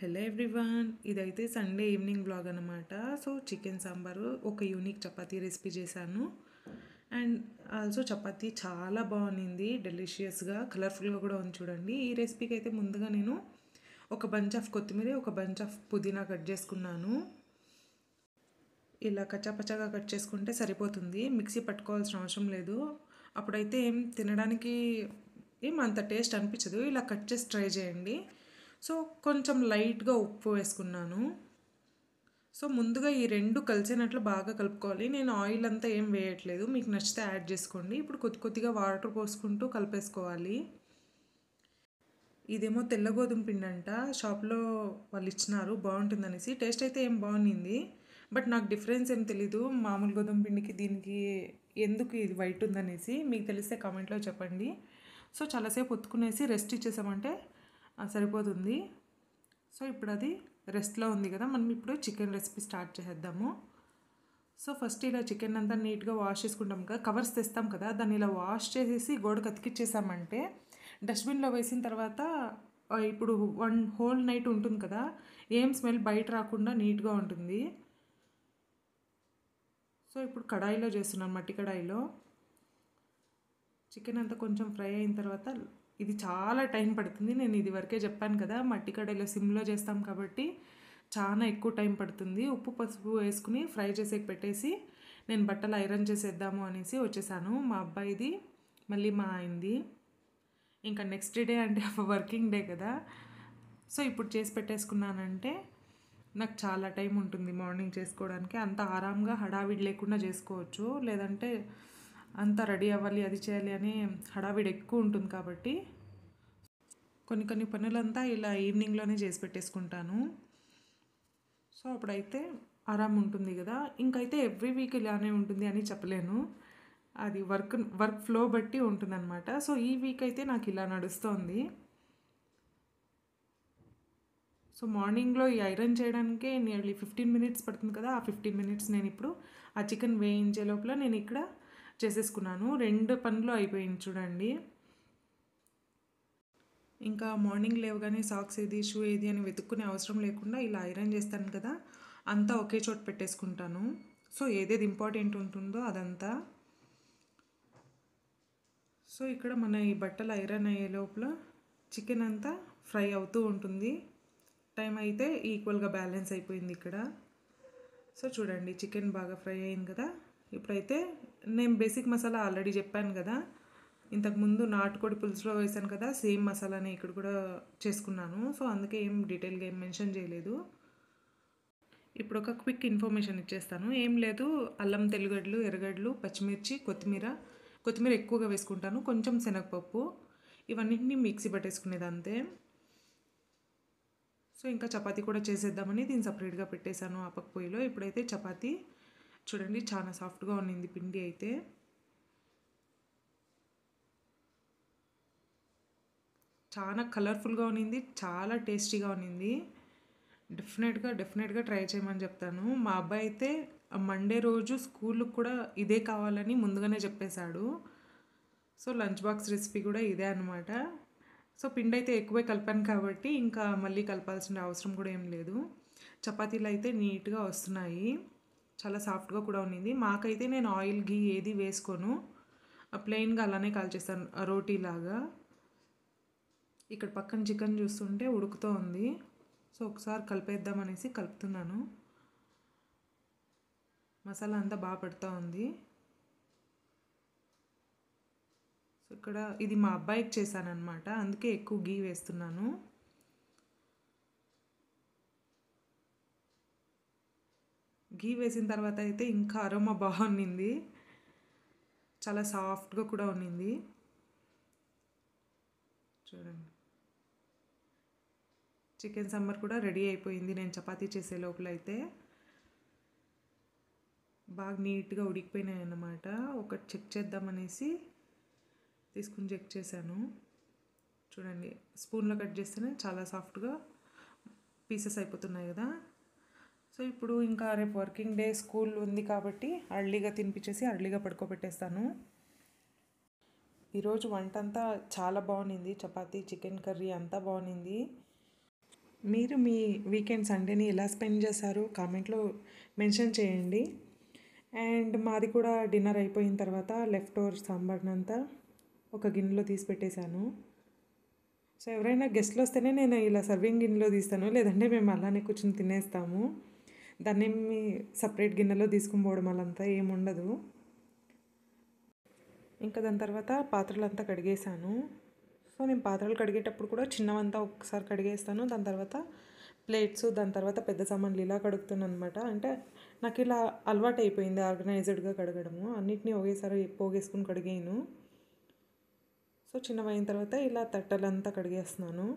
Hello everyone, ఇదైతే Sunday evening vlog అనమాట. So chicken sambar ఒక యూనిక్ చపాతీ రెసిపీ చేశాను. అండ్ ఆల్సో చపాతీ చాలా బాగుంది, డెలిషియస్గా కలర్ఫుల్గా కూడా ఉంది చూడండి. ఈ రెసిపీకి అయితే ముందుగా నేను ఒక బంచ్ ఆఫ్ కొత్తిమీర, ఒక బంచ్ ఆఫ్ పుదీనా కట్ చేసుకున్నాను. ఇలా కచ్చాపచ్చాగా కట్ చేసుకుంటే సరిపోతుంది, మిక్సీ పట్టుకోవాల్సిన అవసరం లేదు. అప్పుడైతే ఏం తినడానికి ఏం అంత టేస్ట్ అనిపించదు. ఇలా కట్ చేసి ట్రై చేయండి. సో కొంచెం లైట్గా ఉప్పు వేసుకున్నాను. సో ముందుగా ఈ రెండు కలిసినట్లు బాగా కలుపుకోవాలి. నేను ఆయిల్ అంతా ఏం వేయట్లేదు, మీకు నచ్చితే యాడ్ చేసుకోండి. ఇప్పుడు కొద్ది కొద్దిగా వాటర్ పోసుకుంటూ కలిపేసుకోవాలి. ఇదేమో తెల్ల గోధుమ పిండి అంట, షాప్లో వాళ్ళు ఇచ్చినారు, బాగుంటుందనేసి. టేస్ట్ అయితే ఏం బాగుంది, బట్ నాకు డిఫరెన్స్ ఏం తెలీదు మామూలు గోధుమ పిండికి దీనికి, ఎందుకు ఇది వైట్ ఉందనేసి. మీకు తెలిస్తే కామెంట్లో చెప్పండి. సో చాలాసేపు ఒత్తుకునేసి రెస్ట్ ఇచ్చేసామంటే సరిపోతుంది. సో ఇప్పుడు అది రెస్ట్లో ఉంది కదా, మనం ఇప్పుడు చికెన్ రెసిపీ స్టార్ట్ చేసేద్దాము. సో ఫస్ట్ ఇలా చికెన్ అంతా నీట్గా వాష్ చేసుకుంటాం కదా, కవర్స్ తెస్తాం కదా, దాన్ని ఇలా వాష్ చేసేసి గోడకు అతికిచ్చేసామంటే డస్ట్బిన్లో వేసిన తర్వాత ఇప్పుడు వన్ హోల్ నైట్ ఉంటుంది కదా, ఏం స్మెల్ బయట రాకుండా నీట్గా ఉంటుంది. సో ఇప్పుడు కడాయిలో చేస్తున్నాను, మట్టి కడాయిలో. చికెన్ అంతా కొంచెం ఫ్రై అయిన తర్వాత, ఇది చాలా టైం పడుతుంది, నేను ఇది వరకే చెప్పాను కదా, మట్టి కడాయిలో సిమ్లో చేస్తాం కాబట్టి చాలా ఎక్కువ టైం పడుతుంది. ఉప్పు పసుపు వేసుకుని ఫ్రై చేసేకి పెట్టేసి నేను బట్టలు ఐరన్ చేసేద్దాము అనేసి వచ్చేసాను. మా అబ్బాయిది మళ్ళీ మా ఆయనది. ఇంకా నెక్స్ట్ డే అంటే వర్కింగ్ డే కదా, సో ఇప్పుడు చేసి పెట్టేసుకున్నానంటే నాకు చాలా టైం ఉంటుంది మార్నింగ్ చేసుకోవడానికి. అంత ఆరాంగా హడావిడి లేకుండా చేసుకోవచ్చు. లేదంటే అంతా రెడీ అవ్వాలి, అది చేయాలి అని హడావిడి ఎక్కువ ఉంటుంది. కాబట్టి కొన్ని పనులంతా ఇలా ఈవినింగ్లోనే చేసి పెట్టేసుకుంటాను. సో అప్పుడైతే ఆరాం ఉంటుంది కదా. ఇంకైతే ఎవ్రీ వీక్ ఇలానే ఉంటుంది అని చెప్పలేను, అది వర్క్ ఫ్లో బట్టి ఉంటుందన్నమాట. సో ఈ వీక్ అయితే నాకు ఇలా నడుస్తోంది. సో మార్నింగ్లో ఈ ఐరన్ చేయడానికే నియర్లీ 15 మినిట్స్ పడుతుంది కదా, ఆ 15 మినిట్స్ నేను ఇప్పుడు ఆ చికెన్ వేయించే లోపల నేను ఇక్కడ చేసేసుకున్నాను. 2 పనులు అయిపోయింది చూడండి. ఇంకా మార్నింగ్ లేవగానే సాక్స్ ఏది, షూ ఏది అని వెతుక్కునే అవసరం లేకుండా ఇలా ఐరన్ చేస్తాను కదా, అంతా ఒకే చోట పెట్టేసుకుంటాను. సో ఏదేది ఇంపార్టెంట్ ఉంటుందో అదంతా. సో ఇక్కడ మన ఈ బట్టలు ఐరన్ అయ్యే లోపల చికెన్ అంతా ఫ్రై అవుతూ ఉంటుంది. టైం అయితే ఈక్వల్గా బ్యాలెన్స్ అయిపోయింది ఇక్కడ. సో చూడండి, చికెన్ బాగా ఫ్రై అయింది కదా. ఇప్పుడైతే నేను బేసిక్ మసాలా ఆల్రెడీ చెప్పాను కదా, ఇంతకుముందు నాటుకోడి పులుసులో వేసాను కదా, సేమ్ మసాలానే ఇక్కడ కూడా చేసుకున్నాను. సో అందుకే ఏం డీటెయిల్గా ఏం మెన్షన్ చేయలేదు. ఇప్పుడు ఒక క్విక్ ఇన్ఫర్మేషన్ ఇచ్చేస్తాను. ఏం లేదు, అల్లం, తెల్లగడ్డలు, ఎర్రగడ్డలు, పచ్చిమిర్చి, కొత్తిమీర ఎక్కువగా వేసుకుంటాను, కొంచెం శనగపప్పు, ఇవన్నింటినీ మిక్సీ పట్టేసుకునేది అంతే. సో ఇంకా చపాతీ కూడా చేసేద్దామని దీన్ని సపరేట్గా పెట్టేశాను ఆ పక్క పొయ్యిలో. ఇప్పుడైతే చపాతీ చూడండి, చాలా సాఫ్ట్గా ఉన్నింది పిండి అయితే. చాలా కలర్ఫుల్గా ఉన్నింది, చాలా టేస్టీగా ఉన్నింది. డెఫినెట్గా ట్రై చేయమని చెప్తాను. మా అబ్బాయి అయితే మండే రోజు స్కూల్కి కూడా ఇదే కావాలని ముందుగానే చెప్పేశాడు. సో లంచ్ బాక్స్ రెసిపీ కూడా ఇదే అనమాట. సో పిండి అయితే ఎక్కువే కలిపాను కాబట్టి ఇంకా మళ్ళీ కలపాల్సిన అవసరం కూడా ఏం లేదు. చపాతీలు అయితే నీట్గా వస్తున్నాయి, చాలా సాఫ్ట్గా కూడా ఉన్నింది. మాకైతే నేను ఆయిల్ ఘీ ఏది వేసుకోను, ప్లెయిన్గా అలానే కాల్చేస్తాను రోటీలాగా. ఇక్కడ పక్కన చికెన్ చూస్తుంటే ఉడుకుతూ ఉంది. సో ఒకసారి కలిపేద్దామనేసి కలుపుతున్నాను. మసాలా అంతా బాగా పడుతూ ఉంది. సో ఇక్కడ ఇది మా అబ్బాయికి చేశానన్నమాట, అందుకే ఎక్కువ ఘీ వేస్తున్నాను. ఘీ వేసిన తర్వాత అయితే ఇంకా అరోమా బాగుంది, చాలా సాఫ్ట్గా కూడా ఉన్నింది. చూడండి, చికెన్ సాంబార్ కూడా రెడీ అయిపోయింది. నేను చపాతీ చేసే లోపల అయితే బాగా నీట్గా ఉడికిపోయినాయి అన్నమాట. ఒకటి చెక్ చేద్దామనేసి తీసుకుని చెక్ చేశాను. చూడండి, స్పూన్లో కట్ చేస్తేనే చాలా సాఫ్ట్గా పీసెస్ అయిపోతున్నాయి కదా. సో ఇప్పుడు ఇంకా రేపు వర్కింగ్ డే, స్కూల్ ఉంది కాబట్టి అర్లీగా తినిపించేసి అర్లీగా పడుకోబెట్టేస్తాను. ఈరోజు వంట అంతా చాలా బాగుంది, చపాతీ, చికెన్ కర్రీ అంతా బాగుంది. మీరు మీ వీకెండ్ సండేని ఎలా స్పెండ్ చేశారు కామెంట్లో మెన్షన్ చేయండి. అండ్ మాది కూడా డిన్నర్ అయిపోయిన తర్వాత లెఫ్ట్ ఓవర్ సాంబార్నంతా ఒక గిన్నెలో తీసి పెట్టేశాను. సో ఎవరైనా గెస్ట్లు వస్తేనే నేను ఇలా సర్వింగ్ గిన్నెలో తీస్తాను, లేదంటే మేము అలానే కూర్చొని తినేస్తాము. దాన్ని ఏమి సపరేట్ గిన్నెలో తీసుకుని పోవడం అలంతా ఏముండదు. ఇంకా దాని తర్వాత పాత్రలంతా కడిగేసాను. సో నేను పాత్రలు కడిగేటప్పుడు కూడా చిన్నవంతా ఒకసారి కడిగేస్తాను. దాని తర్వాత ప్లేట్స్, దాని తర్వాత పెద్ద సామాన్లు ఇలా కడుగుతాను అనమాట. అంటే నాకు ఇలా అలవాటు అయిపోయింది ఆర్గనైజ్డ్గా కడగడము. అన్నిటినీ ఒకేసారి పోగేసుకుని కడిగేయను. సో చిన్నవైన తర్వాత ఇలా తట్టలంతా కడిగేస్తున్నాను.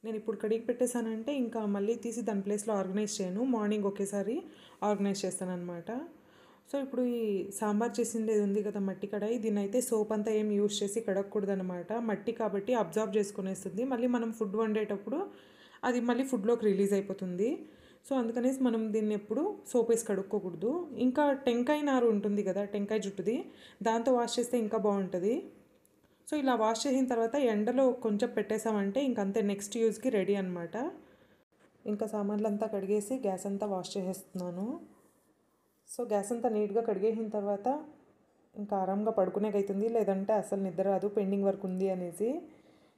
నేను ఇప్పుడు కడిగి పెట్టేశానంటే ఇంకా మళ్ళీ తీసి దాని ప్లేస్లో ఆర్గనైజ్ చేయను. మార్నింగ్ ఒకేసారి ఆర్గనైజ్ చేస్తాను అనమాట. సో ఇప్పుడు ఈ సాంబార్ చేసిండేది ఉంది కదా మట్టి కడాయి, దీన్ని అయితే సోప్ అంతా ఏం యూజ్ చేసి కడగకూడదు అనమాట. మట్టి కాబట్టి అబ్జార్బ్ చేసుకునేస్తుంది. మళ్ళీ మనం ఫుడ్ వండేటప్పుడు అది మళ్ళీ ఫుడ్లోకి రిలీజ్ అయిపోతుంది. సో అందుకనేసి మనం దీన్ని ఎప్పుడు సోప్ వేసి కడుక్కోకూడదు. ఇంకా టెంకాయ నారు ఉంటుంది కదా, టెంకాయ జుట్టుది, దాంతో వాష్ చేస్తే ఇంకా బాగుంటుంది. సో ఇలా వాష్ చేసిన తర్వాత ఎండలో కొంచెం పెట్టేసామంటే ఇంకంతే, నెక్స్ట్ యూజ్కి రెడీ అనమాట. ఇంకా సామాన్లంతా కడిగేసి గ్యాస్ అంతా వాష్ చేసేస్తున్నాను. సో గ్యాస్ అంతా నీట్గా కడిగేసిన తర్వాత ఇంకా ఆరాంగా పడుకునేకైతుంది, లేదంటే అసలు నిద్ర రాదు పెండింగ్ వర్క్ ఉంది అనేసి.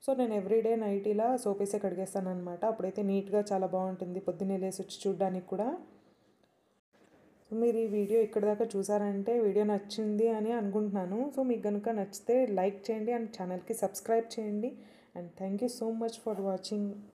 సో నేను ఎవ్రీడే నైట్ ఇలా సోప్ వేసే కడిగేస్తాను అనమాట. అప్పుడైతే నీట్గా చాలా బాగుంటుంది, పొద్దున్నే లేసి వచ్చి చూడడానికి కూడా. మీరు ఈ వీడియో ఇక్కడ దాకా చూసారంటే వీడియో నచ్చింది అని అనుకుంటున్నాను. సో మీకు కనుక నచ్చితే లైక్ చేయండి అండ్ ఛానల్కి సబ్స్క్రైబ్ చేయండి. And thank you so much for watching.